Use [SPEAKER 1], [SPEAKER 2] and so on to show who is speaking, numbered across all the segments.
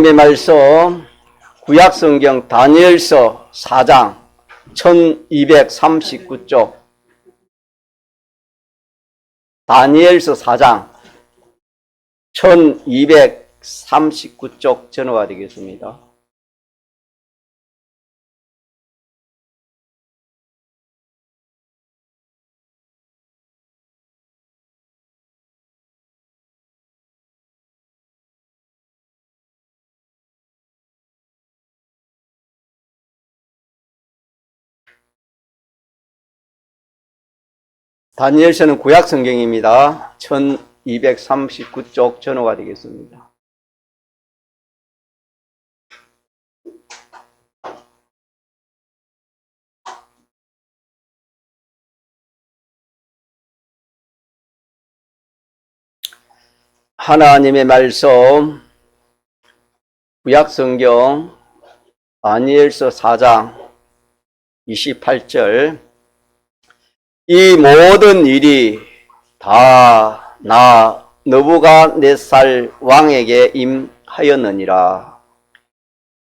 [SPEAKER 1] 하나님의 말씀 구약성경 다니엘서 4장 1239쪽 다니엘서 4장 1239쪽 전화가 되겠습니다. 다니엘서는 구약성경입니다. 1239쪽 전호가 되겠습니다. 하나님의 말씀 구약성경 다니엘서 4장 28절 이 모든 일이 다 나 느부갓네살 왕에게 임하였느니라.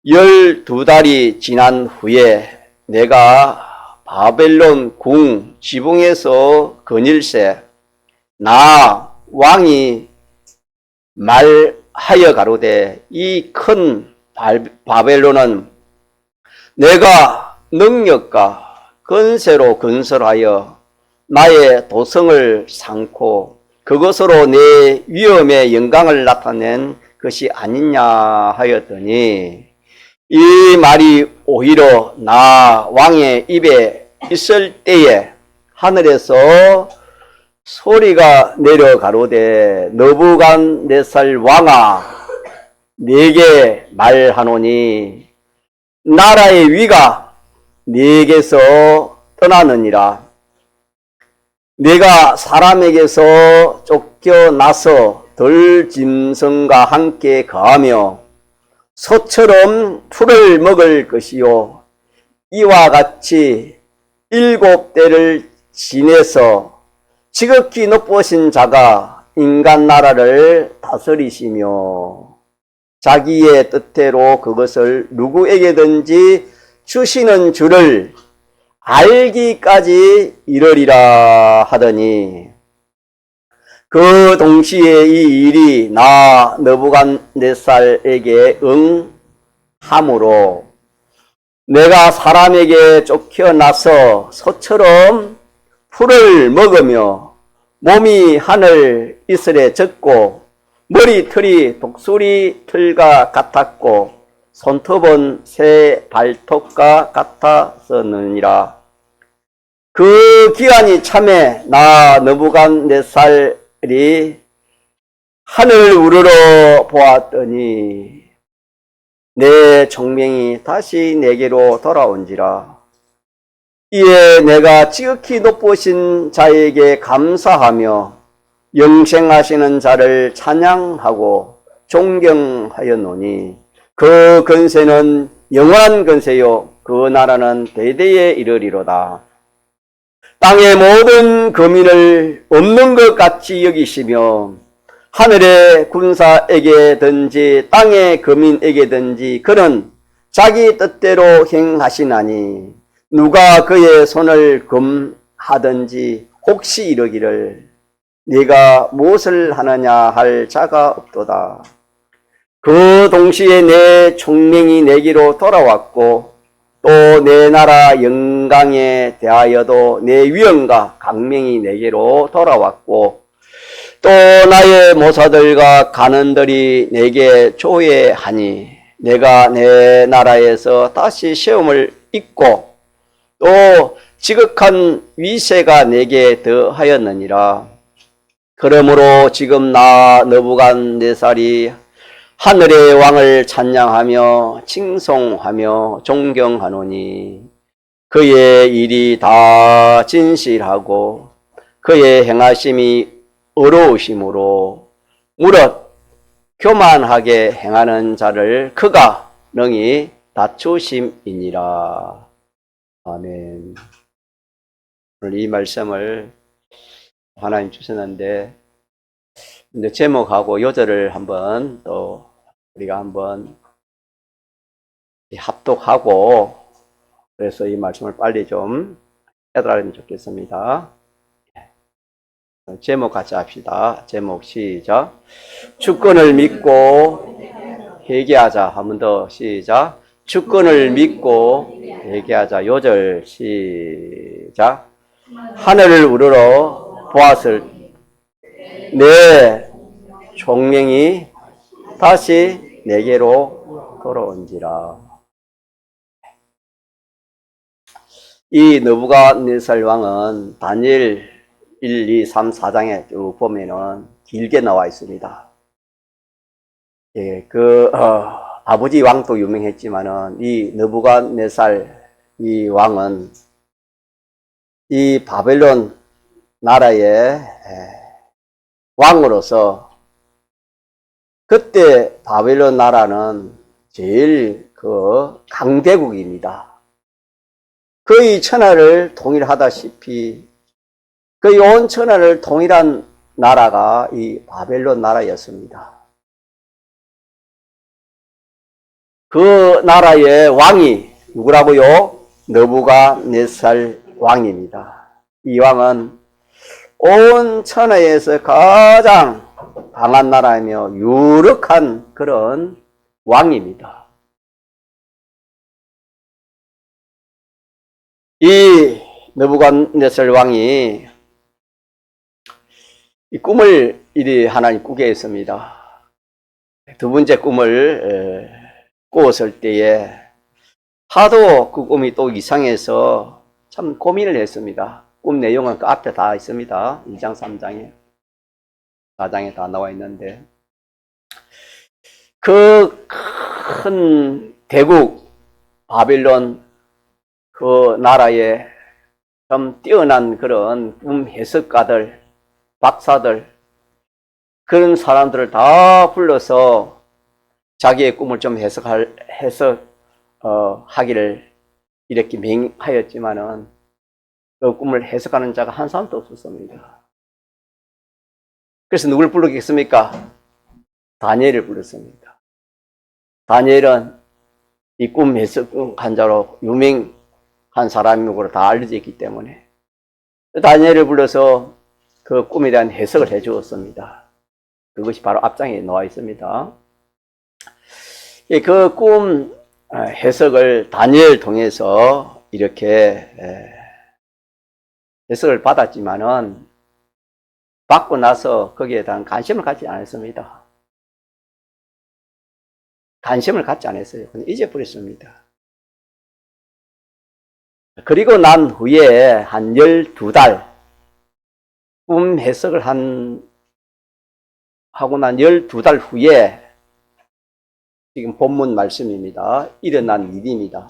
[SPEAKER 1] 12달이 지난 후에 내가 바벨론 궁 지붕에서 거닐새 나 왕이 말하여 가로되 이 큰 바벨론은 내가 능력과 건세로 건설하여 나의 도성을 삼고 그것으로 내 위엄의 영광을 나타낸 것이 아니냐 하였더니 이 말이 오히려 나 왕의 입에 있을 때에 하늘에서 소리가 내려 가로되 느부갓네살 왕아 네게 말하노니 나라의 위가 네게서 떠나느니라. 네가 사람에게서 쫓겨나서 들짐승과 함께 거하며 소처럼 풀을 먹을 것이요 이와 같이 7대를 지내서 지극히 높으신 자가 인간 나라를 다스리시며 자기의 뜻대로 그것을 누구에게든지 주시는 줄을 알기까지 이르리라 하더니 그 동시에 이 일이 나 느부갓네살에게 응함으로 내가 사람에게 쫓겨나서 소처럼 풀을 먹으며 몸이 하늘 이슬에 젖고 머리털이 독수리 털과 같았고 손톱은 새 발톱과 같았었느니라. 그 기한이 참에 나 느부갓네살이 하늘 우러러 보았더니 내 총명이 다시 내게로 돌아온지라. 이에 내가 지극히 높으신 자에게 감사하며 영생하시는 자를 찬양하고 존경하였노니 그 건세는 영원한 건세요 그 나라는 대대에 이르리로다. 땅의 모든 거민을 없는 것 같이 여기시며 하늘의 군사에게든지 땅의 거민에게든지 그는 자기 뜻대로 행하시나니 누가 그의 손을 금하든지 혹시 이르기를 네가 무엇을 하느냐 할 자가 없도다. 그 동시에 내 총명이 내게로 돌아왔고 또 내 나라 영광에 대하여도 내 위엄과 강명이 내게로 돌아왔고 또 나의 모사들과 간원들이 내게 조회하니 내가 내 나라에서 다시 시험을 잊고 또 지극한 위세가 내게 더하였느니라. 그러므로 지금 나 느부갓네살이 하늘의 왕을 찬양하며 칭송하며 존경하노니 그의 일이 다 진실하고 그의 행하심이 어려우심으로 무릇 교만하게 행하는 자를 그가 능히 다투심이니라. 아멘. 오늘 이 말씀을 하나님 주셨는데 제목하고 요절을 한번 또 우리가 한번 합독하고, 그래서 이 말씀을 빨리 좀 깨달으면 좋겠습니다. 제목 같이 합시다. 제목 시작. 주권을 믿고 회개하자. 한 번 더 시작. 주권을 믿고 회개하자. 요절 시작. 하늘을 우러러 보았을 내 종명이 다시 내게로 돌아온지라. 이 느부갓네살 왕은 다니엘 1, 2, 3, 4장에 쭉 보면은 길게 나와 있습니다. 예, 아버지 왕도 유명했지만은 이 느부갓네살 이 왕은 이 바벨론 나라의 왕으로서 그때 바벨론 나라는 제일 강대국입니다. 거의 천하를 통일하다시피 거의 온 천하를 통일한 나라가 이 바벨론 나라였습니다. 그 나라의 왕이 누구라고요? 느부갓네살 왕입니다. 이 왕은 온 천하에서 가장 강한 나라이며 유력한 그런 왕입니다. 이 느부갓네살 왕이 이 꿈을 이리 하나님 꾸게 했습니다. 두 번째 꿈을 꾸었을 때에 하도 그 꿈이 또 이상해서 참 고민을 했습니다. 꿈 내용은 그 앞에 다 있습니다. 2장, 3장에, 4장에 다 나와 있는데 그 큰 대국 바벨론 그 나라에 좀 뛰어난 그런 꿈 해석가들, 박사들, 그런 사람들을 다 불러서 자기의 꿈을 좀 하기를 이렇게 명하였지만은 그 꿈을 해석하는 자가 한 사람도 없었습니다. 그래서 누굴 부르겠습니까? 다니엘을 불렀습니다. 다니엘은 이 꿈 해석한 자로 유명한 사람으로 다 알려져 있기 때문에 다니엘을 불러서 그 꿈에 대한 해석을 해 주었습니다. 그것이 바로 앞장에 나와 있습니다. 그 꿈 해석을 다니엘 통해서 이렇게 해석을 받았지만은 받고 나서 거기에 대한 관심을 갖지 않았습니다. 관심을 갖지 않았어요. 그냥 잊어버렸습니다. 그리고 난 후에 한 12달 꿈 해석을 하고 난 12달 후에 지금 본문 말씀입니다. 일어난 일입니다.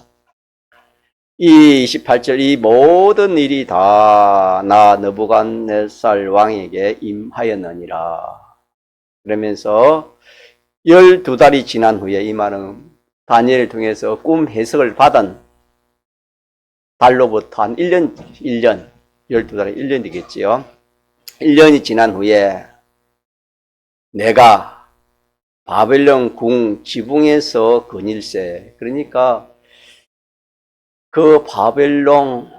[SPEAKER 1] 이 28절 이 모든 일이 다 나 느부갓네살 왕에게 임하였느니라. 그러면서 12달이 지난 후에 이 말은 다니엘을 통해서 꿈 해석을 받은 달로부터 한 1년, 12달에 1년 되겠지요. 1년이 지난 후에 내가 바벨론 궁 지붕에서 거닐세. 그러니까 그 바벨론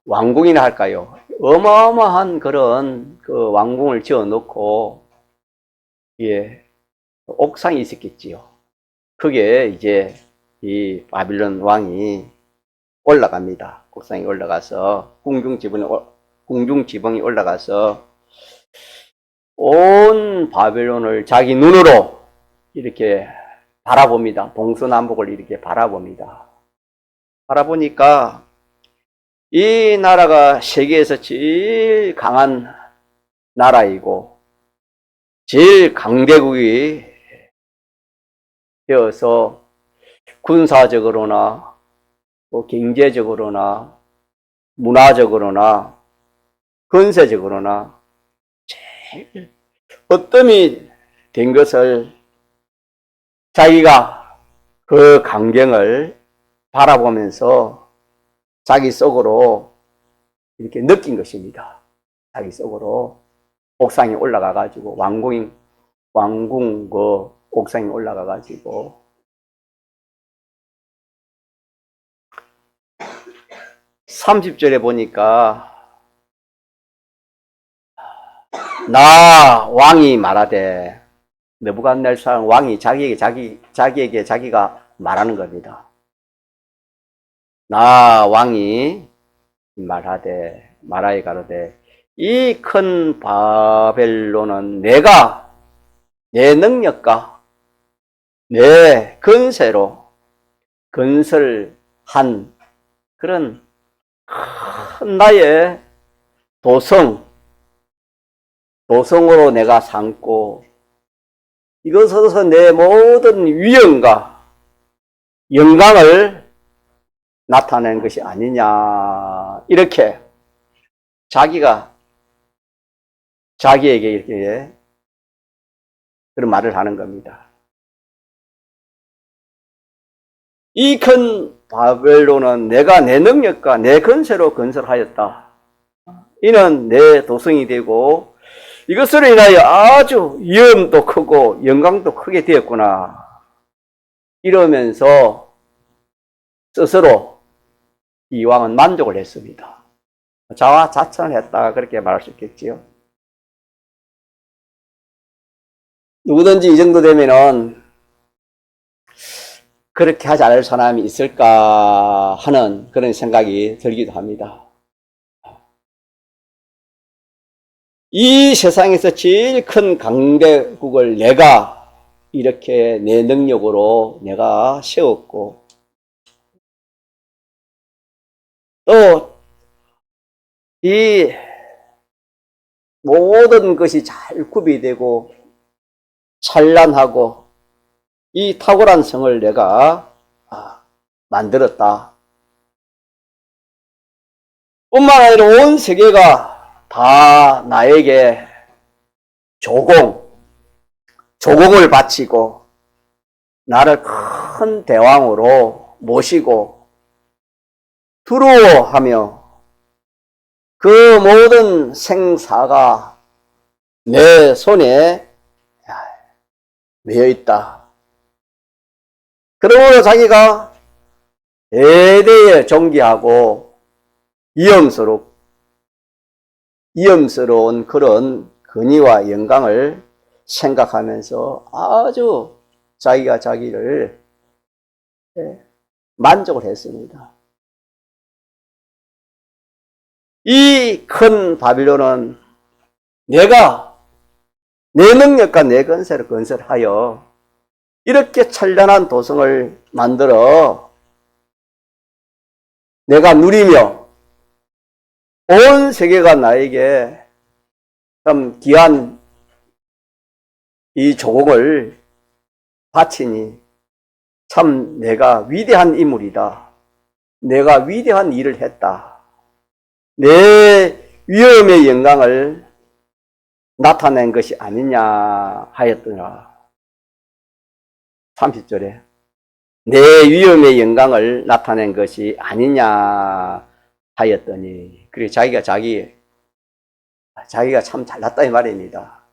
[SPEAKER 1] 왕궁이나 할까요? 어마어마한 그런 그 왕궁을 지어 놓고 옥상이 있었겠지요. 그게 이제 이 바벨론 왕이 올라갑니다. 옥상에 올라가서 궁중지붕이 올라가서 온 바벨론을 자기 눈으로 이렇게 바라봅니다. 동서남북을 이렇게 바라봅니다. 바라보니까 이 나라가 세계에서 제일 강한 나라이고 제일 강대국이 되어서 군사적으로나 경제적으로나 문화적으로나 건세적으로나 제일 어뜸이 된 것을 자기가 그 광경을 바라보면서 자기 속으로 이렇게 느낀 것입니다. 자기 속으로 옥상에 올라가 가지고 왕궁 그 옥상에 올라가 가지고 30절에 보니까 나 왕이 말하되, 느부갓네살 왕이 자기에게 자기가 말하는 겁니다. 나 왕이 말하여 가로되, 이 큰 바벨론은 내가 내 능력과 내 근세로 건설한 그런 큰 나의 도성으로 내가 삼고, 이것으로서 내 모든 위엄과 영광을 나타낸 것이 아니냐, 이렇게 자기에게 이렇게 그런 말을 하는 겁니다. 이 큰 바벨론은 내가 내 능력과 내 건세로 건설하였다. 이는 내 도성이 되고 이것으로 인하여 아주 위엄도 크고 영광도 크게 되었구나. 이러면서 스스로 이 왕은 만족을 했습니다. 자화자찬을 했다, 그렇게 말할 수 있겠지요. 누구든지 이 정도 되면은 그렇게 하지 않을 사람이 있을까 하는 그런 생각이 들기도 합니다. 이 세상에서 제일 큰 강대국을 내가 이렇게 내 능력으로 내가 세웠고, 또 이 모든 것이 잘 구비되고 찬란하고 이 탁월한 성을 내가 만들었다. 뿐만 아니라 온 세계가 다 나에게 조공을 바치고 나를 큰 대왕으로 모시고 두려워하며 그 모든 생사가 내 손에 매여 있다. 그러므로 자기가 대대에 존귀하고 위엄스러운 그런 권위와 영광을 생각하면서 아주 자기가 자기를 만족을 했습니다. 이 큰 바빌론은 내가 내 능력과 내 건세를 건설하여 이렇게 찬란한 도성을 만들어 내가 누리며 온 세계가 나에게 참 귀한 이 조공을 바치니 참 내가 위대한 인물이다. 내가 위대한 일을 했다. 내 위엄의 영광을 나타낸 것이 아니냐 하였더라. 30절에 내 위엄의 영광을 나타낸 것이 아니냐 하였더니, 그리고 자기가 참 잘났다 이 말입니다.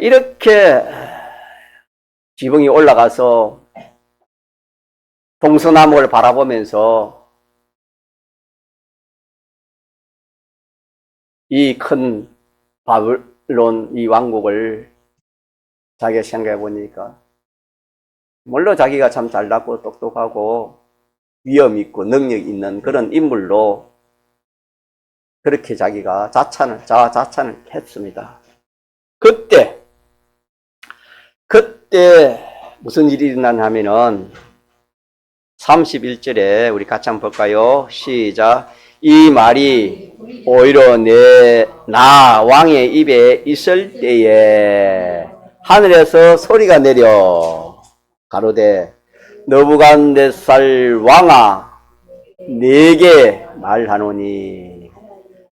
[SPEAKER 1] 이렇게 지붕이 올라가서 동서남북을 바라보면서 이 큰 바벨론 이 왕국을 자기가 생각해 보니까, 물론 자기가 참 잘났고 똑똑하고 위엄 있고 능력 있는 그런 인물로 그렇게 자기가 자화자찬을 했습니다. 그때 무슨 일이 일어나냐 하면은 31절에 우리 같이 한번 볼까요? 시작. 이 말이 오히려 나 왕의 입에 있을 때에 하늘에서 소리가 내려 가로되, 느부갓네살 왕아, 네게 말하노니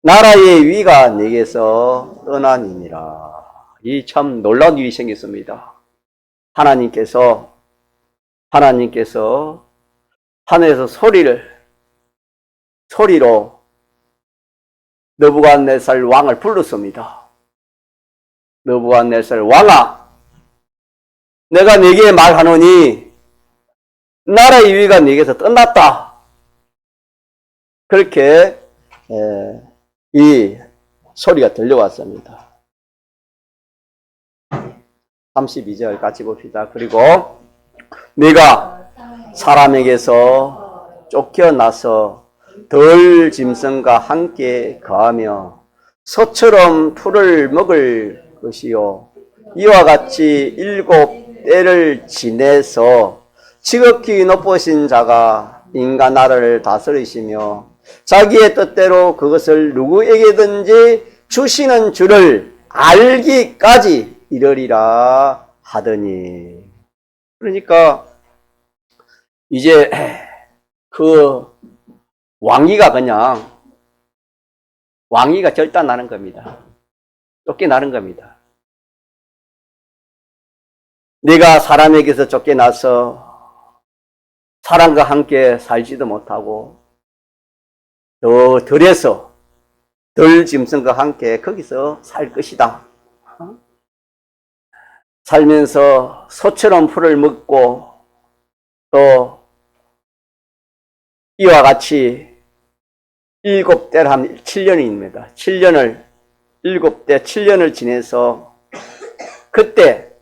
[SPEAKER 1] 나라의 위가 네게서 떠나니니라. 이 참 놀라운 일이 생겼습니다. 하나님께서 하늘에서 소리로 느부갓네살 왕을 불렀습니다. 느부갓네살 왕아, 내가 네게 말하노니 나라의 위가 네게서 떠났다. 그렇게 이 소리가 들려왔습니다. 32절 같이 봅시다. 그리고 네가 사람에게서 쫓겨나서 덜 짐승과 함께 거하며 소처럼 풀을 먹을 것이요 이와 같이 7때를 지내서 지극히 높으신 자가 인간 나라를 다스리시며 자기의 뜻대로 그것을 누구에게든지 주시는 줄을 알기까지 이르리라 하더니. 그러니까 이제 그 왕위가 결단나는 겁니다. 쫓겨나는 겁니다. 내가 사람에게서 쫓겨나서 사람과 함께 살지도 못하고 더 덜해서 덜 짐승과 함께 거기서 살 것이다. 살면서 소처럼 풀을 먹고 또 이와 같이 7대를 하면 7년입니다. 7년을 7대 7년을 지내서 그때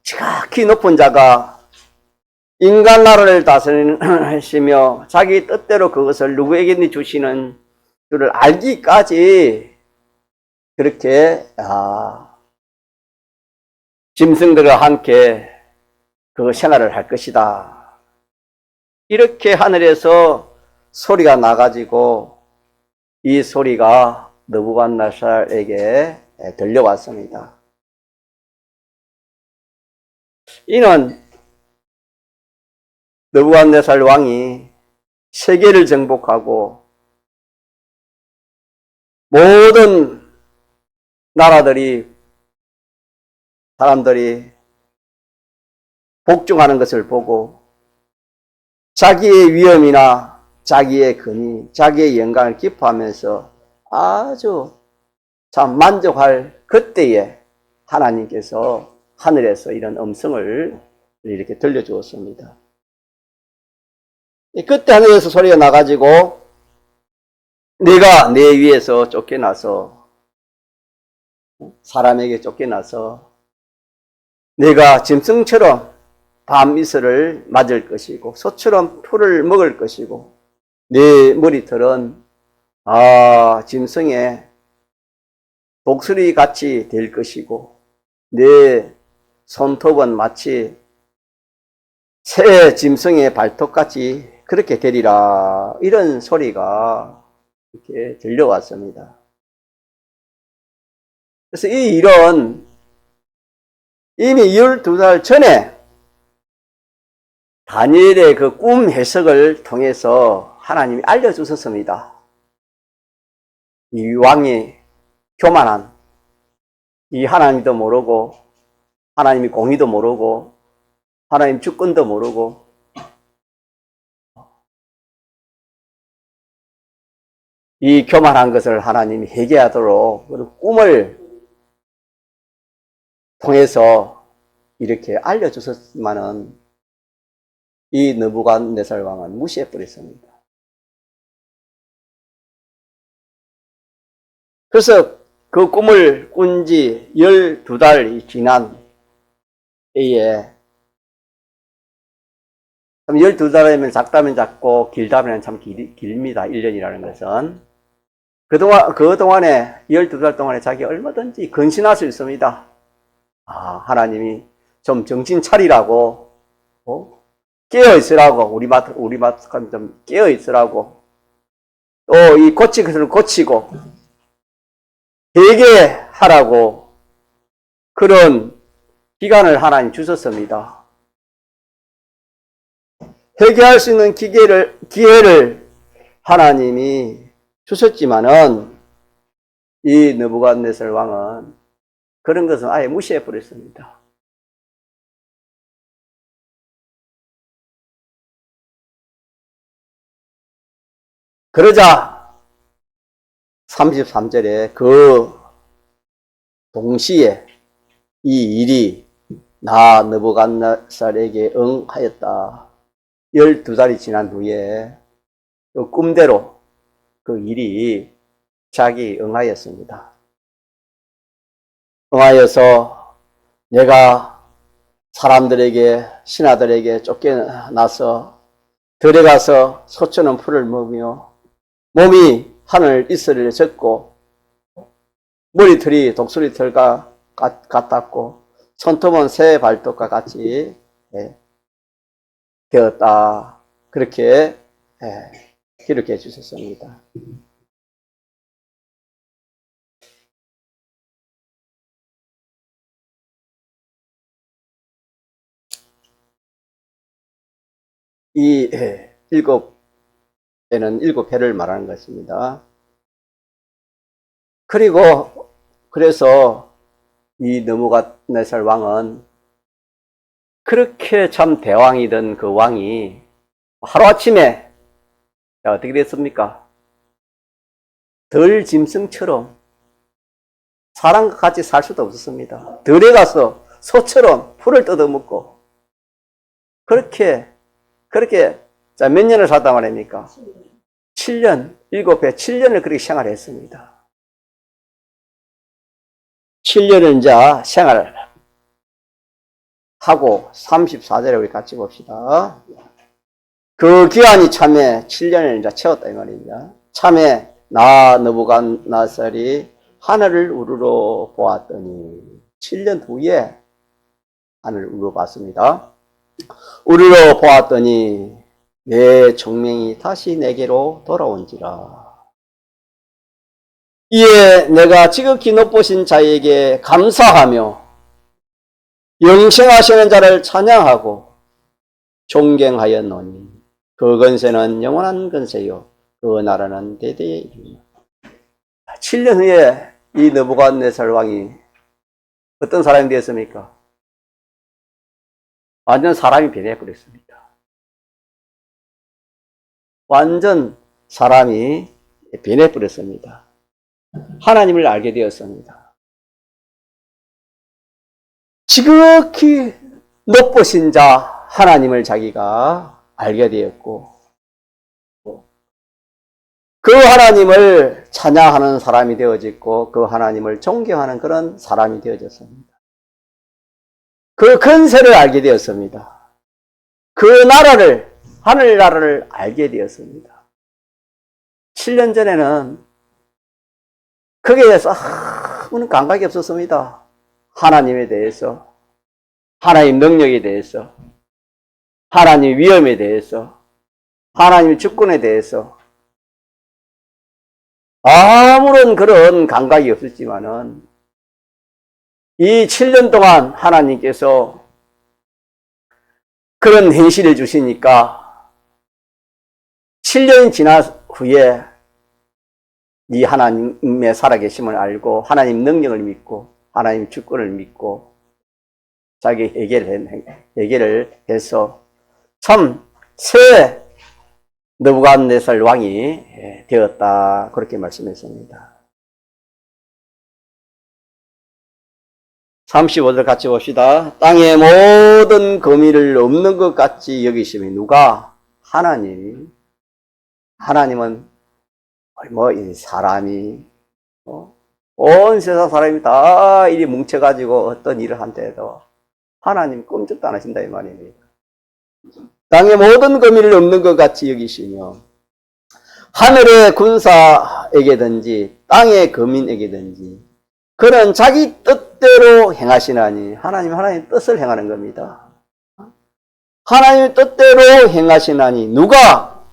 [SPEAKER 1] 지극히 높은 자가 인간 나라를 다스리시며 자기 뜻대로 그것을 누구에게든지 주시는 줄을 알기까지 그렇게 짐승들과 함께 그 생활을 할 것이다. 이렇게 하늘에서 소리가 나가지고 이 소리가 느부갓네살에게 들려왔습니다. 이는 느부갓네살 왕이 세계를 정복하고 모든 나라들이 사람들이 복종하는 것을 보고 자기의 위엄이나 자기의 근위, 자기의 영광을 기뻐하면서 아주 참 만족할 그때에 하나님께서 하늘에서 이런 음성을 이렇게 들려주었습니다. 그때 하늘에서 소리가 나가지고 네가 내 위에서 쫓겨나서 사람에게 쫓겨나서 내가 짐승처럼 밤이슬을 맞을 것이고 소처럼 풀을 먹을 것이고 내 머리털은 짐승의 독수리 같이 될 것이고 내 손톱은 마치 새 짐승의 발톱같이 그렇게 되리라. 이런 소리가 이렇게 들려왔습니다. 그래서 이 일은 이미 12달 전에 다니엘의 그 꿈 해석을 통해서 하나님이 알려주셨습니다. 이 왕이 교만한, 이 하나님도 모르고 하나님이 공의도 모르고 하나님 주권도 모르고 이 교만한 것을 하나님이 회개하도록 그 꿈을 통해서 이렇게 알려주셨지만은 이 느부갓네살 왕은 무시해버렸습니다. 그래서 그 꿈을 꾼 지 12달이 지난 때에 12달이면 작다면 작고 길다면 참 길입니다. 1년이라는 것은. 그동안에 12달 동안에 자기 얼마든지 근신할 수 있습니다. 하나님이 좀 정신 차리라고, 깨어있으라고, 우리말 하면 좀 깨어있으라고, 또 이 고칠 것을 고치고, 회개하라고, 그런 기간을 하나님 주셨습니다. 회개할 수 있는 기회를 하나님이 주셨지만은, 이 느부갓네살 왕은 그런 것은 아예 무시해버렸습니다. 그러자 33절에 그 동시에 이 일이 나 느부갓네살에게 응하였다. 12달이 지난 후에 그 꿈대로 그 일이 자기 응하였습니다. 응하여서 내가 사람들에게, 신하들에게 쫓겨나서 들어가서 소처럼 풀을 먹으며 몸이 하늘 이슬을 젓고 머리털이 독수리털과 같았고 손톱은 새 발톱과 같이 되었다. 그렇게 기록해 주셨습니다. 이 7배는 7회를 말하는 것입니다. 그리고 그래서 이 느부갓네살 왕은 그렇게 참 대왕이던 그 왕이 하루아침에 어떻게 됐습니까? 덜 짐승처럼 사람과 같이 살 수도 없었습니다. 들에 가서 소처럼 풀을 뜯어먹고 그렇게 자, 몇 년을 살다 말입니까? 7년, 7배, 7년을 그렇게 생활했습니다. 7년을 이제 생활하고 34절에 우리 같이 봅시다. 그 기한이 참에 7년을 이제 채웠다 이 말입니다. 참에 나 느부갓네살이 하늘을 우러러 보았더니 7년 후에 하늘을 우러러 봤습니다. 우러러 보았더니 내 정명이 다시 내게로 돌아온지라. 이에 내가 지극히 높으신 자에게 감사하며 영생하시는 자를 찬양하고 존경하였노니 그 건세는 영원한 건세요 그 나라는 대대에 이르리라. 7년 후에 이 느부갓네살 왕이 어떤 사람이 되었습니까? 완전 사람이 변해버렸습니다. 완전 사람이 변해버렸습니다. 하나님을 알게 되었습니다. 지극히 높으신 자 하나님을 자기가 알게 되었고 그 하나님을 찬양하는 사람이 되어졌고 그 하나님을 존경하는 그런 사람이 되어졌습니다. 그 근세를 알게 되었습니다. 그 나라를, 하늘나라를 알게 되었습니다. 7년 전에는 거기에 대해서 아무런 감각이 없었습니다. 하나님에 대해서, 하나님 능력에 대해서, 하나님 위엄에 대해서, 하나님 주권에 대해서 아무런 그런 감각이 없었지만은 이 7년 동안 하나님께서 그런 현실을 주시니까 7년이 지난 후에 이 하나님의 살아계심을 알고 하나님 능력을 믿고 하나님 주권을 믿고 자기 해결을 해서 참 새 느부갓네살 왕이 되었다. 그렇게 말씀했습니다. 35절 같이 봅시다. 땅의 모든 거미를 없는 것 같이 여기시면 누가? 하나님은 이 사람이 온 세상 사람이 다 이리 뭉쳐가지고 어떤 일을 한데도 하나님 꼼짝도 안 하신다 이 말입니다. 땅의 모든 거미를 없는 것 같이 여기시며 하늘의 군사에게든지 땅의 거민에게든지 그는 자기 뜻대로 행하시나니 하나님 뜻을 행하는 겁니다. 하나님의 뜻대로 행하시나니 누가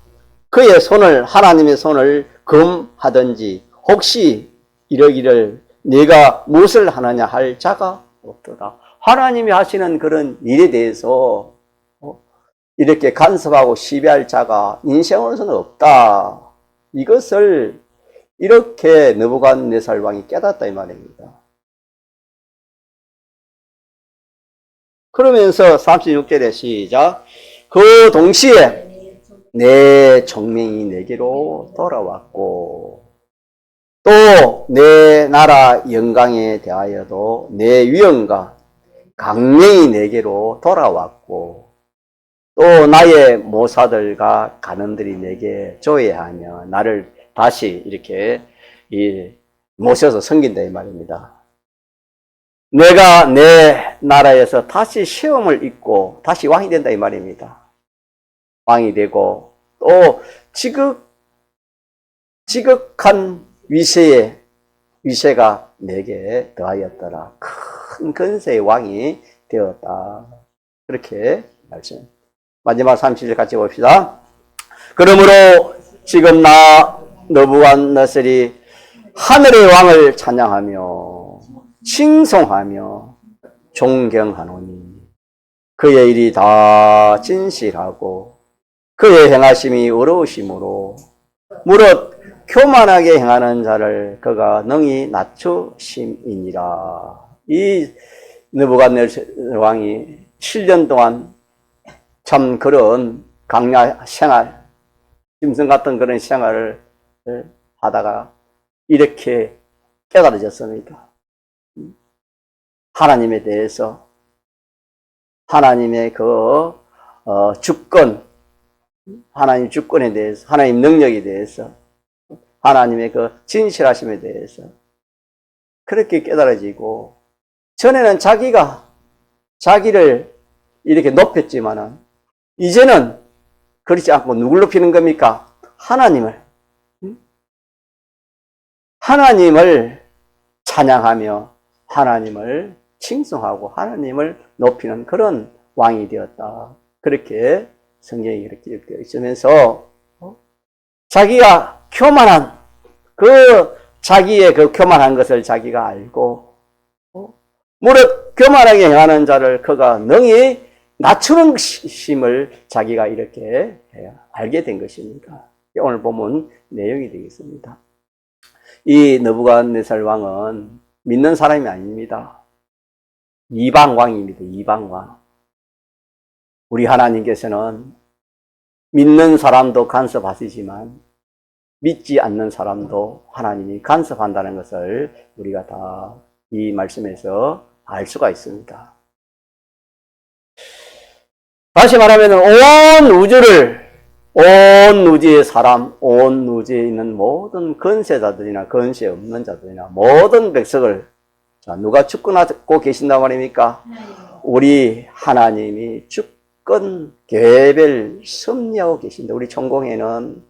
[SPEAKER 1] 그의 손을 하나님의 손을 금하든지 혹시 이러기를 내가 무엇을 하느냐 할 자가 없도다. 하나님이 하시는 그런 일에 대해서 이렇게 간섭하고 시비할 자가 인생으로서는 없다. 이것을 이렇게 느부갓네살 왕이 깨닫다 이 말입니다. 그러면서 36절에 시작. 그 동시에 내 정명이 내게로 돌아왔고 또 내 나라 영광에 대하여도 내 위엄과 강령이 내게로 돌아왔고 또 나의 모사들과 간원들이 내게 조회하며 나를 다시 이렇게 모셔서 섬긴다 이 말입니다. 내가 내 나라에서 다시 시험을 잊고 다시 왕이 된다 이 말입니다. 왕이 되고 또 지극한 위세가 내게 더하였더라. 큰 건세의 왕이 되었다. 그렇게 말씀. 마지막 30절 같이 봅시다. 그러므로 지금 나 느부갓네살이 하늘의 왕을 찬양하며 칭송하며 존경하노니 그의 일이 다 진실하고 그의 행하심이 어려우심으로 무릇 교만하게 행하는 자를 그가 능히 낮추심이니라. 이 느부갓네살 왕이 7년 동안 참 그런 강야 생활, 짐승 같은 그런 생활을 하다가 이렇게 깨달아졌습니다. 하나님에 대해서, 하나님의 주권, 하나님 주권에 대해서, 하나님 능력에 대해서, 하나님의 그 진실하심에 대해서 그렇게 깨달아지고, 전에는 자기를 이렇게 높였지만은 이제는 그렇지 않고 누굴 높이는 겁니까? 하나님을 찬양하며 하나님을 칭송하고 하나님을 높이는 그런 왕이 되었다. 그렇게 성경에 이렇게 기록되어 있으면서 자기가 교만한 자기의 그 교만한 것을 자기가 알고 무릇 교만하게 행하는 자를 그가 능히 낮추는 심을 자기가 이렇게 알게 된 것입니다. 오늘 본문 내용이 되겠습니다. 이 느부갓네살 왕은 믿는 사람이 아닙니다. 이방 왕입니다. 이방 왕. 우리 하나님께서는 믿는 사람도 간섭하시지만 믿지 않는 사람도 하나님이 간섭한다는 것을 우리가 다 이 말씀에서 알 수가 있습니다. 다시 말하면 온 우주의 사람, 온 우주에 있는 모든 건세자들이나 건세 없는 자들이나 모든 백성을 누가 주권하고 계신단 말입니까? 우리 하나님이 주권 개별 섭리하고 계신다. 우리 천공에는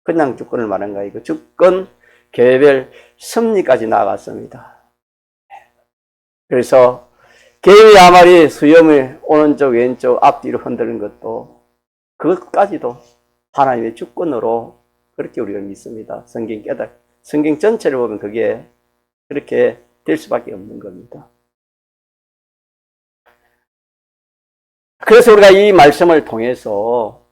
[SPEAKER 1] 그냥 주권을 말한 거 아니고 주권 개별 섭리까지 나아갔습니다. 그래서 개의 아말이 수염을 오른쪽 왼쪽 앞뒤로 흔드는 것도 그것까지도 하나님의 주권으로 그렇게 우리가 믿습니다. 성경 전체를 보면 그게 그렇게 될 수밖에 없는 겁니다. 그래서 우리가 이 말씀을 통해서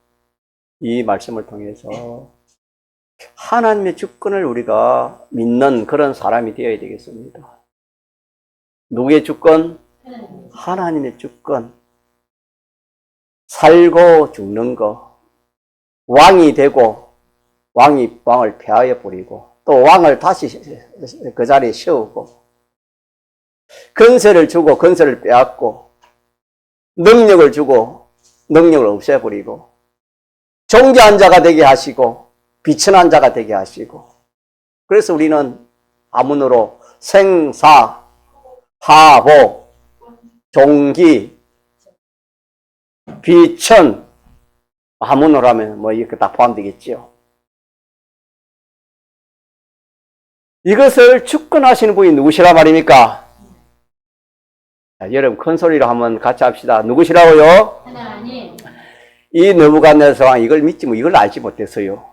[SPEAKER 1] 하나님의 주권을 우리가 믿는 그런 사람이 되어야 되겠습니다. 누구의 주권? 하나님의 주권. 살고 죽는 거, 왕이 되고 왕을 폐하여 버리고 또 왕을 다시 그 자리에 세우고 건설을 주고 건설을 빼앗고 능력을 주고 능력을 없애버리고 존귀한 자가 되게 하시고 비천한 자가 되게 하시고 그래서 우리는 아문으로 생사, 하보, 종기, 비천, 아문으로 하면 이렇게 다 포함되겠지요. 이것을 주권하시는 분이 누구시라 말입니까? 자, 여러분 큰 소리로 한번 같이 합시다. 누구시라고요?
[SPEAKER 2] 하나님.
[SPEAKER 1] 이 느부갓네살 왕 이걸 이걸 알지 못했어요.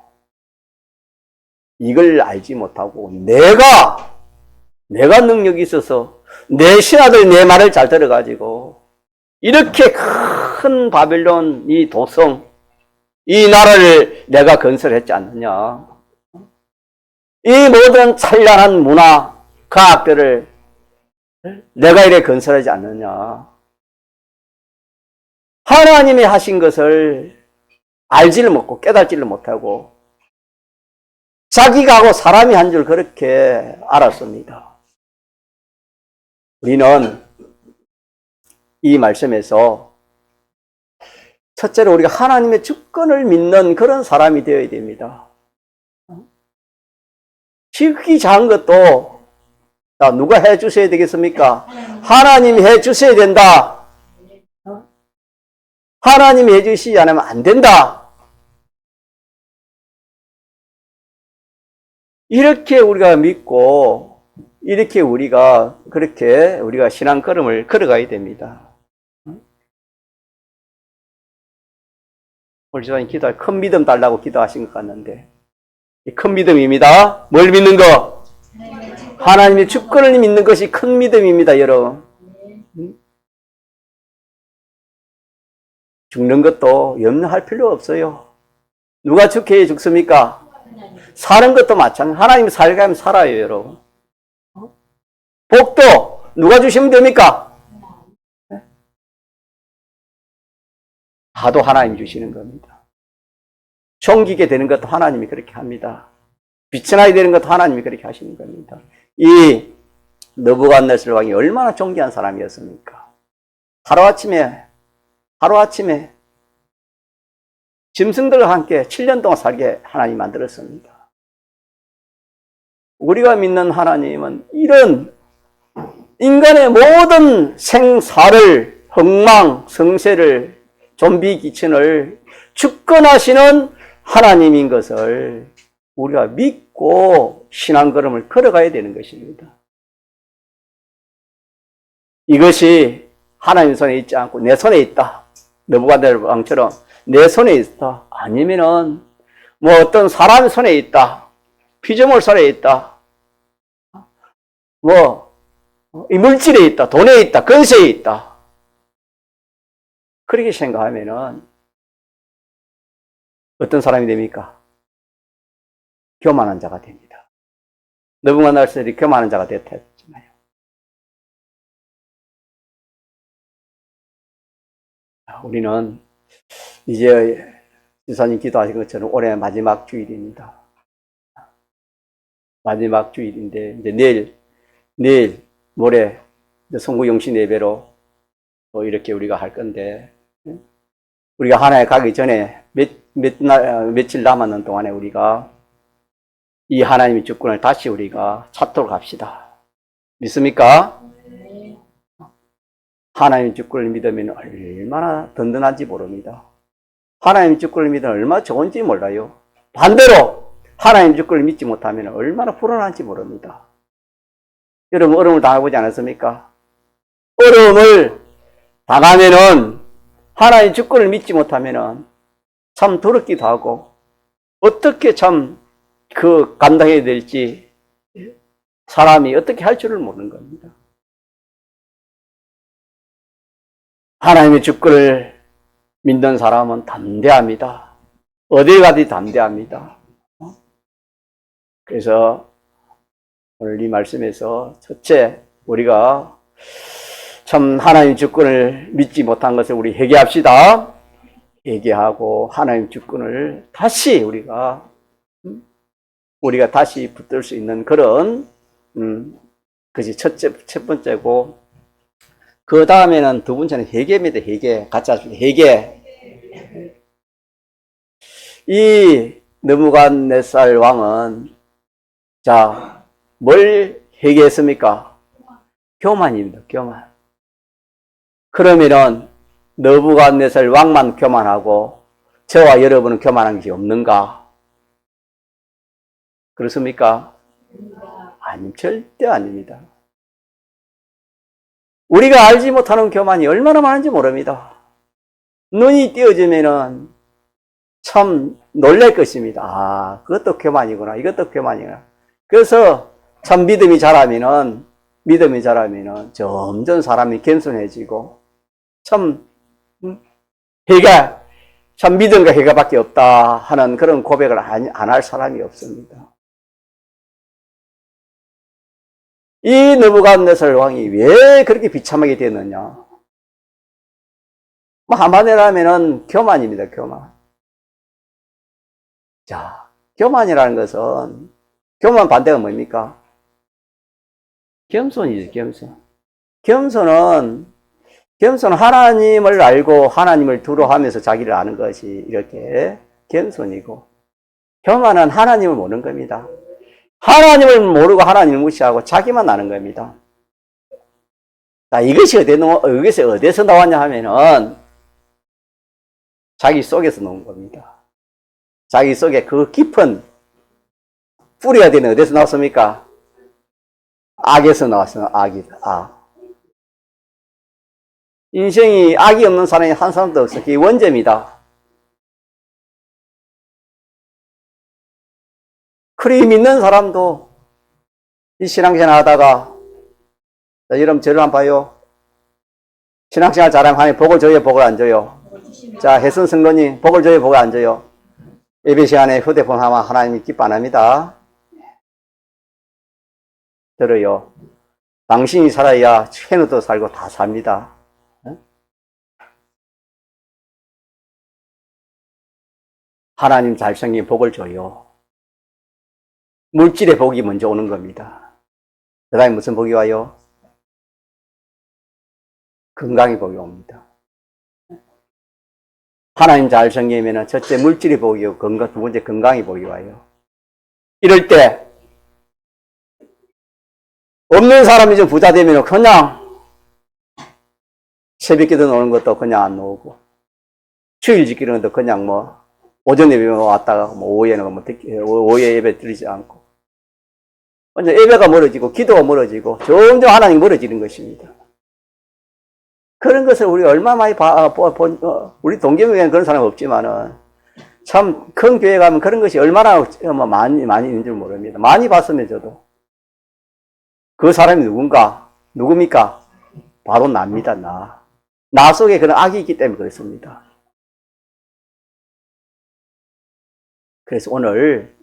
[SPEAKER 1] 이걸 알지 못하고 내가 능력이 있어서 내 신하들 내 말을 잘 들어가지고 이렇게 큰 바벨론 이 도성 이 나라를 내가 건설했지 않느냐. 이 모든 찬란한 문화 과학들을 내가 이래 건설하지 않느냐. 하나님이 하신 것을 알지를 못하고 깨닫지를 못하고 자기가 하고 사람이 한 줄 그렇게 알았습니다. 우리는 이 말씀에서 첫째로 우리가 하나님의 주권을 믿는 그런 사람이 되어야 됩니다. 지극히 작은 것도 자, 누가 해 주셔야 되겠습니까? 하나님이 해 주셔야 된다. 하나님이 해 주시지 않으면 안 된다. 이렇게 우리가 믿고 이렇게 우리가 그렇게 우리가 신앙 걸음을 걸어가야 됩니다. 오늘 지도자님 기도할 큰 믿음 달라고 기도하신 것 같는데 큰 믿음입니다. 뭘 믿는 거? 하나님의 주권을 믿는 것이 큰 믿음입니다, 여러분. 죽는 것도 염려할 필요 없어요. 누가 죽게 해 죽습니까? 사는 것도 마찬가지. 하나님 살게 하면 살아요, 여러분. 복도 누가 주시면 됩니까? 다도 하나님 주시는 겁니다. 존귀게 되는 것도 하나님이 그렇게 합니다. 비천하게 되는 것도 하나님이 그렇게 하시는 겁니다. 이 느부갓네살 왕이 얼마나 존귀한 사람이었습니까? 하루아침에 짐승들과 함께 7년 동안 살게 하나님이 만들었습니다. 우리가 믿는 하나님은 이런 인간의 모든 생사를, 흥망, 성쇠를, 좀비 기천을 주권하시는 하나님인 것을 우리가 믿고 신앙 걸음을 걸어가야 되는 것입니다. 이것이 하나님 손에 있지 않고 내 손에 있다. 느부갓네살 왕처럼 내 손에 있다. 아니면은 뭐 어떤 사람 손에 있다. 피조물 손에 있다. 뭐 이 물질에 있다. 돈에 있다. 건세에 있다. 그렇게 생각하면은 어떤 사람이 됩니까? 교만한 자가 됩니다. 느부갓네살이 교만한 자가 됐다 했잖아요. 우리는 이제 지사님 기도하신 것처럼 올해 마지막 주일입니다. 마지막 주일인데 이제 내일 모레 성구영신 예배로 또 이렇게 우리가 할 건데 우리가 하나에 가기 전에 며칠 남았는 동안에 우리가 이 하나님의 주권을 다시 우리가 찾도록 합시다. 믿습니까? 하나님의 주권을 믿으면 얼마나 든든한지 모릅니다. 하나님의 주권을 믿으면 얼마나 좋은지 몰라요. 반대로 하나님의 주권을 믿지 못하면 얼마나 불안한지 모릅니다. 여러분 어려움을 당해보지 않았습니까? 어려움을 당하면은 하나님의 주권을 믿지 못하면은 참 더럽기도 하고 어떻게 참 그 감당해야 될지 사람이 어떻게 할 줄을 모르는 겁니다. 하나님의 주권을 믿는 사람은 담대합니다. 어디 가도 담대합니다. 그래서 오늘 이 말씀에서 첫째 우리가 참 하나님 주권을 믿지 못한 것을 우리 회개합시다. 회개하고 하나님 주권을 다시 우리가 다시 붙들 수 있는 그런 그것이 첫 번째고 그 다음에는 두 번째는 회개입니다. 회개 같이 하십시다. 회개. 이 느부갓네살 왕은 자 뭘 회개했습니까? 교만입니다. 교만. 그러면은 느부갓네살 왕만 교만하고 저와 여러분은 교만한 것이 없는가? 그렇습니까? 아니, 절대 아닙니다. 우리가 알지 못하는 교만이 얼마나 많은지 모릅니다. 눈이 띄어지면은 참 놀랄 것입니다. 아, 그것도 교만이구나. 이것도 교만이구나. 그래서 참 믿음이 자라면은 점점 사람이 겸손해지고 참 참 믿음과 회개밖에 없다 하는 그런 고백을 안 할 사람이 없습니다. 이 느부갓네살 왕이 왜 그렇게 비참하게 됐느냐? 뭐 한마디로 하면은 교만입니다. 교만. 자, 교만이라는 것은 교만 반대가 뭡니까? 겸손이죠. 겸손. 겸손은 겸손은 하나님을 알고 하나님을 두려워하면서 자기를 아는 것이 이렇게 겸손이고, 교만은 하나님을 모르는 겁니다. 하나님을 모르고 하나님을 무시하고 자기만 아는 겁니다. 자, 이것이 어디서 나왔냐 하면은 자기 속에서 나온 겁니다. 자기 속에 그 깊은 뿌리가 되는 어디서 나왔습니까? 악에서 나왔어요. 악. 인생이 악이 없는 사람이 한 사람도 없어. 그게 원죄입니다. 그리 믿는 사람도 이 신앙생활 하다가, 자, 여러분 저를 한번 봐요. 신앙생활 잘하면 하나님 복을 줘요, 복을 안 줘요? 자, 혜선 성도님 복을 줘요, 복을 안 줘요? 예배 시간에 휴대폰 하면 하나님이 기뻐 안 합니다. 들어요. 당신이 살아야 해누도 살고 다 삽니다. 하나님 잘생긴 복을 줘요. 물질의 복이 먼저 오는 겁니다. 그 다음에 무슨 복이 와요? 건강의 복이 옵니다. 하나님 잘생기면 첫째 물질의 복이 오고 건강, 두 번째 건강의 복이 와요. 이럴 때 없는 사람이 좀 부자 되면 그냥 새벽기도 노는 것도 그냥 안 나오고, 주일 지키는 것도 그냥 뭐 오전 예배 왔다가 뭐 오후에는 뭐 오후에 예배 드리지 않고, 먼저 예배가 멀어지고 기도가 멀어지고 점점 하나님 멀어지는 것입니다. 그런 것을 우리 얼마 많이 우리 동계명에는 그런 사람 없지만은 참 큰 교회 가면 그런 것이 얼마나 많이 있는 줄 모릅니다. 많이 봤으면 저도. 그 사람이 누굽니까? 바로 납니다. 나 속에 그런 악이 있기 때문에 그렇습니다. 그래서 오늘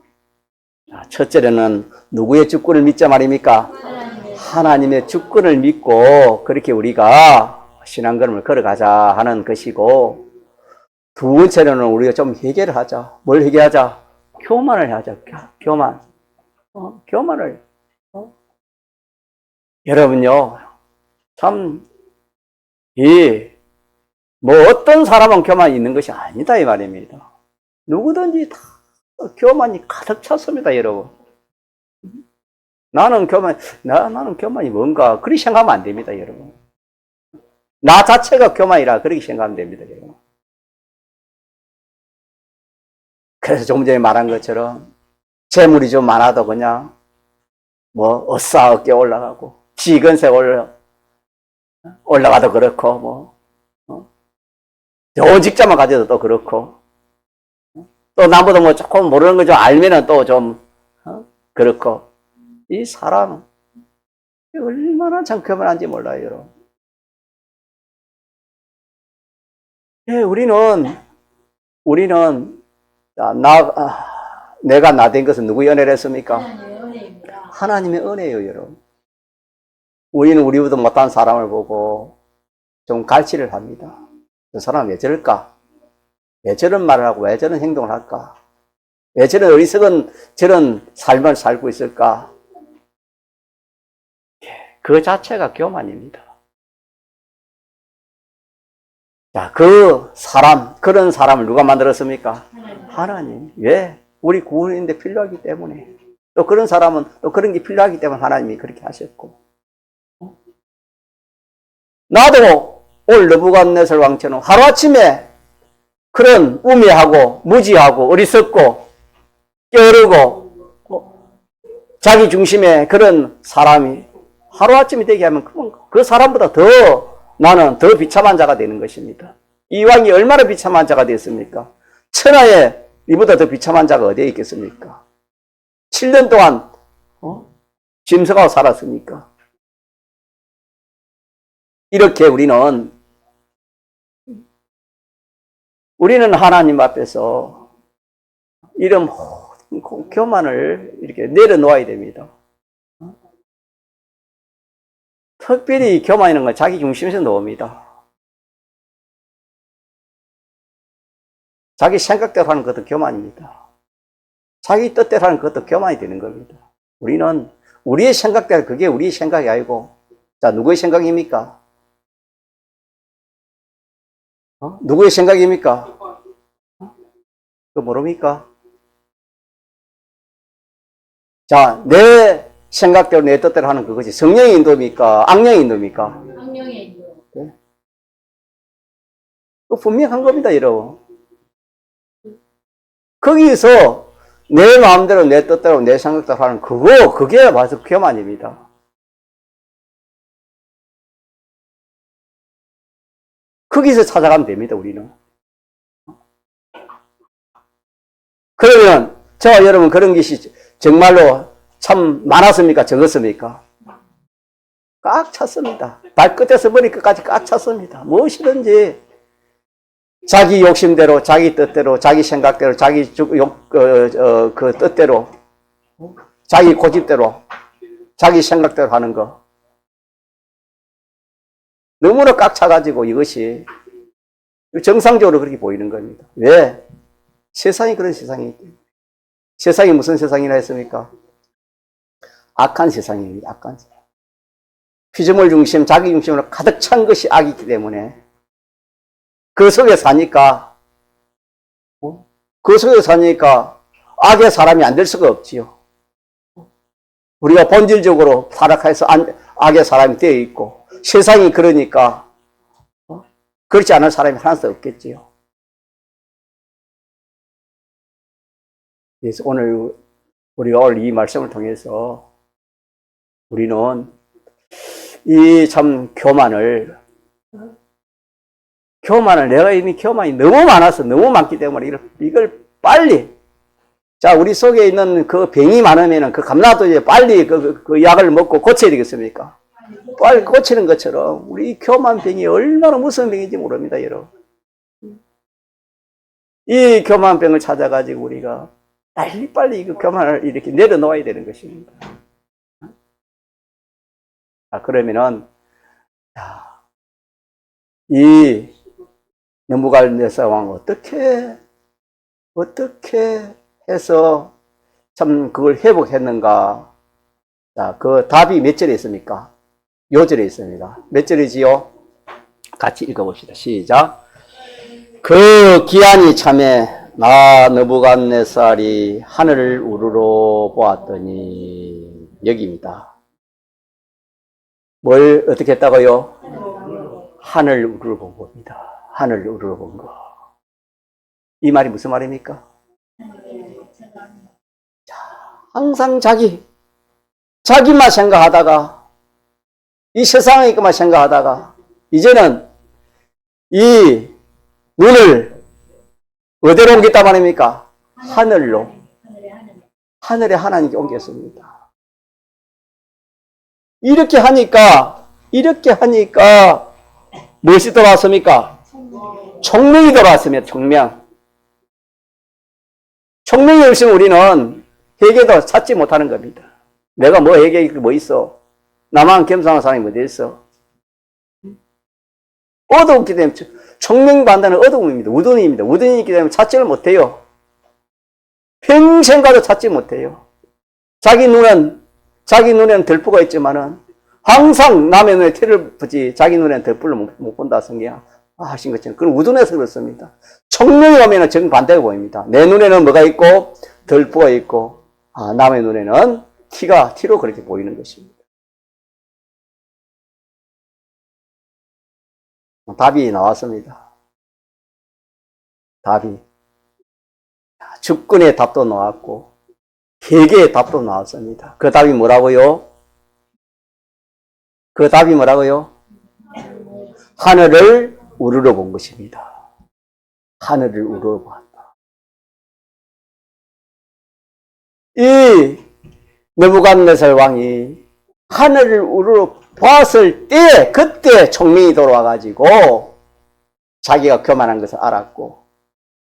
[SPEAKER 1] 첫째로는 누구의 주권을 믿자 말입니까? 하나님의 주권을 믿고 그렇게 우리가 신앙걸음을 걸어가자 하는 것이고, 두 번째로는 우리가 좀 회개를 하자. 뭘 회개하자? 교만을 하자. 교만. 교만을. 여러분요, 참, 뭐 어떤 사람은 교만이 있는 것이 아니다 이 말입니다. 누구든지 다 교만이 가득 찼습니다, 여러분. 나는 교만이 뭔가 그렇게 생각하면 안 됩니다, 여러분. 나 자체가 교만이라 그렇게 생각하면 됩니다, 여러분. 그래서 조금 전에 말한 것처럼 재물이 좀 많아도 그냥 뭐 어깨 올라가고, 지근세 올라가도 그렇고, 좋은 직장만 가져도 또 그렇고, 또 나보다 뭐 조금 모르는 거 좀 알면은 또 좀 그렇고, 이 사람 얼마나 참 교만한지 몰라요, 여러분. 예, 우리는 내가 나 된 것은 누구의 은혜를 했습니까? 하나님의 은혜예요, 여러분. 우리는 우리보다 못한 사람을 보고 좀 갈취를 합니다. 저 사람 왜 저럴까? 왜 저런 말을 하고 왜 저런 행동을 할까? 왜 저런 어리석은 저런 삶을 살고 있을까? 그 자체가 교만입니다. 자, 그런 사람을 누가 만들었습니까? 하나님. 왜? 우리 구원인데 필요하기 때문에. 또 그런 사람은 또 그런 게 필요하기 때문에 하나님이 그렇게 하셨고. 나도 오늘 느부갓네살 왕처럼 하루아침에 그런 우매하고 무지하고 어리석고 게으르고 자기 중심의 그런 사람이 하루아침에 되게 하면 그 사람보다 나는 더 비참한 자가 되는 것입니다. 이 왕이 얼마나 비참한 자가 됐습니까? 천하에 이보다 더 비참한 자가 어디에 있겠습니까? 7년 동안 짐승하고 살았으니까. 이렇게 우리는 하나님 앞에서 이런 모든 교만을 이렇게 내려놓아야 됩니다. 특별히 교만이라는 건 자기 중심에서 나옵니다. 자기 생각대로 하는 것도 교만입니다. 자기 뜻대로 하는 것도 교만이 되는 겁니다. 우리는 우리의 생각대로, 그게 우리의 생각이 아니고, 자, 누구의 생각입니까? 누구의 생각입니까? 그거 모릅니까? 자, 내 생각대로 내 뜻대로 하는 그것이 성령의 인도입니까? 악령의 인도입니까?
[SPEAKER 2] 악령의 인도.
[SPEAKER 1] 네? 그거 분명한 겁니다, 여러분. 거기서 내 마음대로 내 뜻대로 내 생각대로 하는 그게 바로 교만입니다. 거기서 찾아가면 됩니다, 우리는. 그러면 저와 여러분 그런 것이 정말로 참 많았습니까? 적었습니까? 꽉 찼습니다. 발끝에서 머리끝까지 꽉 찼습니다. 무엇이든지 자기 욕심대로, 자기 뜻대로, 자기 생각대로, 자기 그 뜻대로, 자기 고집대로, 자기 생각대로 하는 거. 너무나 꽉 차가지고 이것이 정상적으로 그렇게 보이는 겁니다. 왜? 세상이 그런 세상이기 때문에. 세상이 무슨 세상이라 했습니까? 악한 세상입니다. 악한 세상. 피조물 중심, 자기 중심으로 가득 찬 것이 악이기 때문에 그 속에 사니까 악의 사람이 안 될 수가 없지요. 우리가 본질적으로 타락해서 악의 사람이 되어 있고 세상이 그러니까 그렇지 않은 사람이 하나도 없겠지요. 그래서 우리가 오늘 이 말씀을 통해서 우리는 이 참 교만을 내가 이미 교만이 너무 많아서 너무 많기 때문에 이걸 빨리 자 우리 속에 있는 그 병이 많으면 그 감나도 빨리 그 약을 먹고 고쳐야 되겠습니까? 빨리 고치는 것처럼 우리 이 교만 병이 얼마나 무서운 병인지 모릅니다, 여러분. 이 교만병을 찾아가지고 우리가 빨리 이 교만을 이렇게 내려놓아야 되는 것입니다. 그러면은 이 느부갓네살 왕 어떻게 해서 참 그걸 회복했는가? 자, 그 답이 몇 절에 있습니까? 요 절에 있습니다. 몇 절이지요? 같이 읽어봅시다. 시작. 그 기한이 참에 나 느부갓네살이 하늘을 우러러 보았더니 여기입니다. 뭘 어떻게 했다고요? 하늘을 우러러 본 겁니다. 하늘을 우러러 본 거. 이 말이 무슨 말입니까? 자, 항상 자기만 생각하다가 이 세상의 것만 생각하다가 이제는 이 눈을 어디로 옮겼단 말입니까? 하늘로. 하늘에 하나님께 옮겼습니다. 이렇게 하니까 무엇이 돌아왔습니까? 총명이 돌아왔습니다. 총명이 없으면 우리는 회개도 찾지 못하는 겁니다. 내가 회개 뭐 있어? 나만 겸상한 사람이 어디 있어? 어두웠기 때문에 총명 반대는 어두움입니다. 우둔입니다. 우둔이 있기 때문에 찾지를 못해요. 평생 가도 찾지 못해요. 자기 눈에는 덜프가 있지만은 항상 남의 눈에 티를 보지 자기 눈에는 덜프를 못 본다 하신 것처럼 그건 우둔해서 그렇습니다. 총명이 오면은 정반대가 보입니다. 내 눈에는 뭐가 있고 덜프가 있고 남의 눈에는 티로 그렇게 보이는 것입니다. 답이 나왔습니다. 답이 주권의 답도 나왔고 회개의 답도 나왔습니다. 그 답이 뭐라고요? 하늘을 우러러 본 것입니다. 하늘을 우러러 보았다. 이 느부갓네살 왕이 하늘을 우러러 보았을 때 그때 총명이 돌아와가지고 자기가 교만한 것을 알았고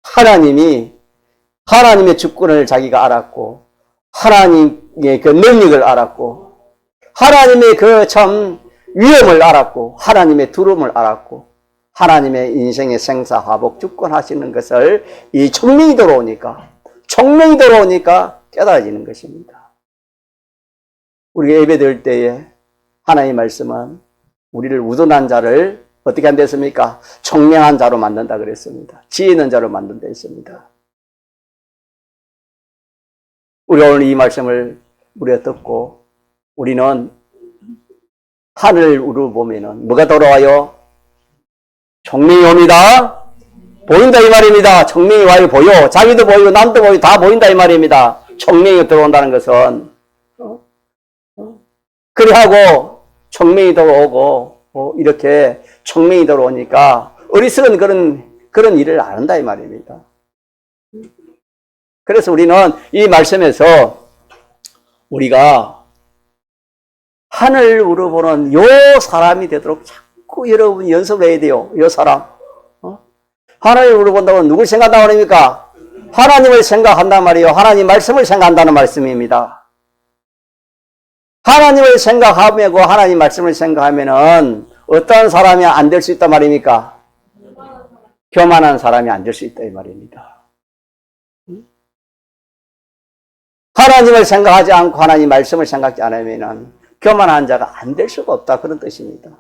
[SPEAKER 1] 하나님의 주권을 자기가 알았고 하나님의 그 능력을 알았고 하나님의 그 참 위엄을 알았고 하나님의 두려움을 알았고 하나님의 인생의 생사화복 주권하시는 것을 이 총명이 들어오니까 깨달아지는 것입니다. 우리가 예배드릴 때에 하나님의 말씀은 우리를 우둔한 자를 어떻게 한댔습니까? 총명한 자로 만든다 그랬습니다. 지혜 있는 자로 만든다 했습니다. 우리가 오늘 이 말씀을 우리가 듣고 우리는 하늘 우르 보면은 뭐가 돌아와요? 총명이 옵니다. 보인다 이 말입니다. 총명이 와요 보여. 자기도 보이고 남도 보이고 다 보인다 이 말입니다. 총명이 들어온다는 것은 그리 하고 총명이 들어오고 이렇게 총명이 들어오니까 어리석은 그런 일을 안 한다 이 말입니다. 그래서 우리는 이 말씀에서 우리가 하늘 우러보는 요 사람이 되도록 자꾸 여러분 연습을 해야 돼요. 요 사람. 하나님을 우러본다고 누굴 생각한다고 합니까? 하나님을 생각한단 말이에요. 하나님 말씀을 생각한다는 말씀입니다. 하나님을 생각하고 하나님 말씀을 생각하면은 어떤 사람이 안 될 수 있단 말입니까? 교만한 사람이 안 될 수 있다 이 말입니다. 하나님을 생각하지 않고 하나님 말씀을 생각하지 않으면은 교만한 자가 안 될 수가 없다 그런 뜻입니다.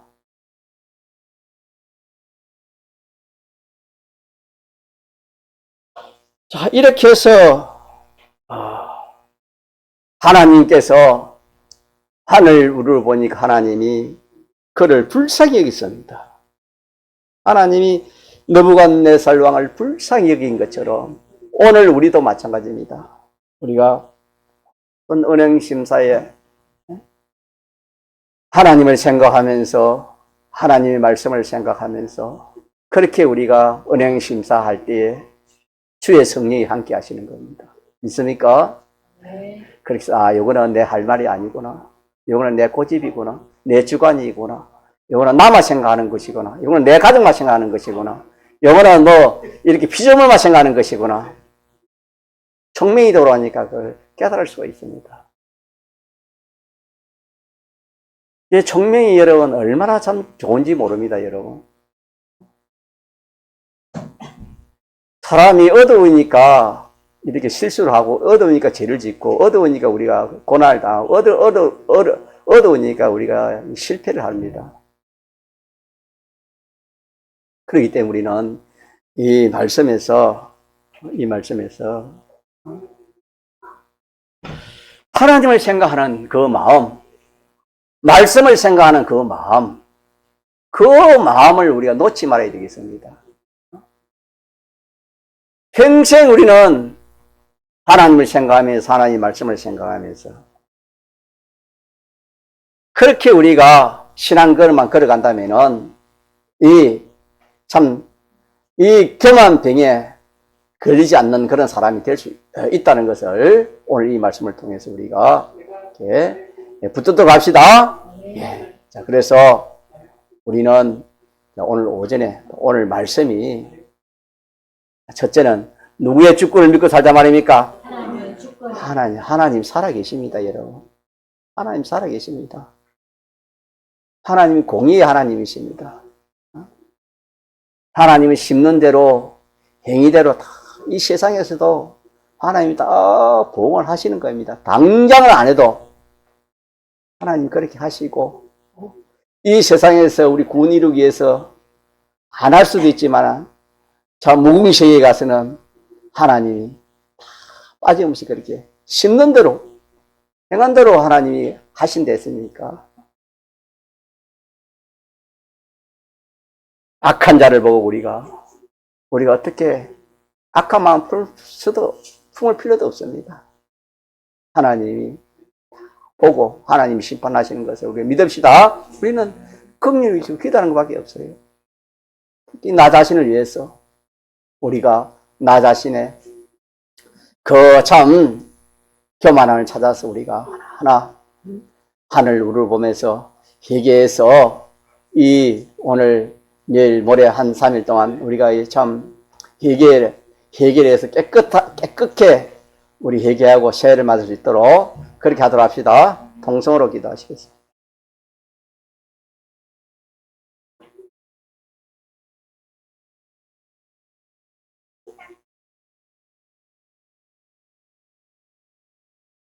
[SPEAKER 1] 자, 이렇게 해서 하나님께서 하늘 우를 보니까 하나님이 그를 불쌍히 여겼습니다. 하나님이 느부갓네살 왕을 불쌍히 여긴 것처럼 오늘 우리도 마찬가지입니다. 우리가 은행심사에 하나님을 생각하면서 하나님의 말씀을 생각하면서 그렇게 우리가 은행심사할 때에 주의 성령이 함께 하시는 겁니다. 믿습니까? 네. 그래서 요거는 내 할 말이 아니구나. 요거는 내 고집이구나. 내 주관이구나. 요거는 나만 생각하는 것이구나. 요거는 내 가족만 생각하는 것이구나. 요거는 뭐 이렇게 피조물만 생각하는 것이구나. 총명이 돌아오니까 그걸 깨달을 수가 있습니다. 이 총명이 여러분 얼마나 참 좋은지 모릅니다, 여러분. 사람이 어두우니까 이렇게 실수를 하고, 어두우니까 죄를 짓고, 어두우니까 우리가 고난을 당하고, 어두우니까 우리가 실패를 합니다. 그렇기 때문에 우리는 이 말씀에서 하나님을 생각하는 그 마음, 말씀을 생각하는 그 마음을 우리가 놓지 말아야 되겠습니다. 평생 우리는 하나님을 생각하면서 하나님 말씀을 생각하면서 그렇게 우리가 신앙걸음만 걸어간다면은 이 교만병에 걸리지 않는 그런 사람이 될 수 있다는 것을 오늘 이 말씀을 통해서 우리가 이렇게 붙들도록 합시다. 예. 자, 그래서 우리는 오늘 오전에 오늘 말씀이 첫째는 누구의 주권을 믿고 살자 말입니까? 하나님 살아계십니다, 여러분. 하나님 살아계십니다. 하나님이 공의의 하나님이십니다. 하나님은 심는 대로, 행위대로 다 이 세상에서도 하나님이 다 보응을 하시는 겁니다. 당장은 안 해도 하나님 그렇게 하시고, 이 세상에서 우리 구원 이루기 위해서 안 할 수도 있지만, 저 무궁시에 가서는 하나님이 다 빠짐없이 그렇게 심는 대로, 행한 대로 하나님이 하신다 했으니까. 악한 자를 보고 우리가 어떻게 악한 마음 품을 필요도 없습니다. 하나님이 보고 하나님이 심판하시는 것을 우리가 믿읍시다. 우리는 긍휼히 기도하는 것밖에 없어요. 특히 나 자신을 위해서 우리가 나 자신의 그 참 교만함을 찾아서 우리가 하나하나 하늘 우를 보면서 회개해서 이 오늘 내일 모레 한 3일 동안 우리가 참 회개를 해서 깨끗하게 우리 회개하고 새해를 맞을 수 있도록 그렇게 하도록 합시다. 통성으로 기도하시겠습니다.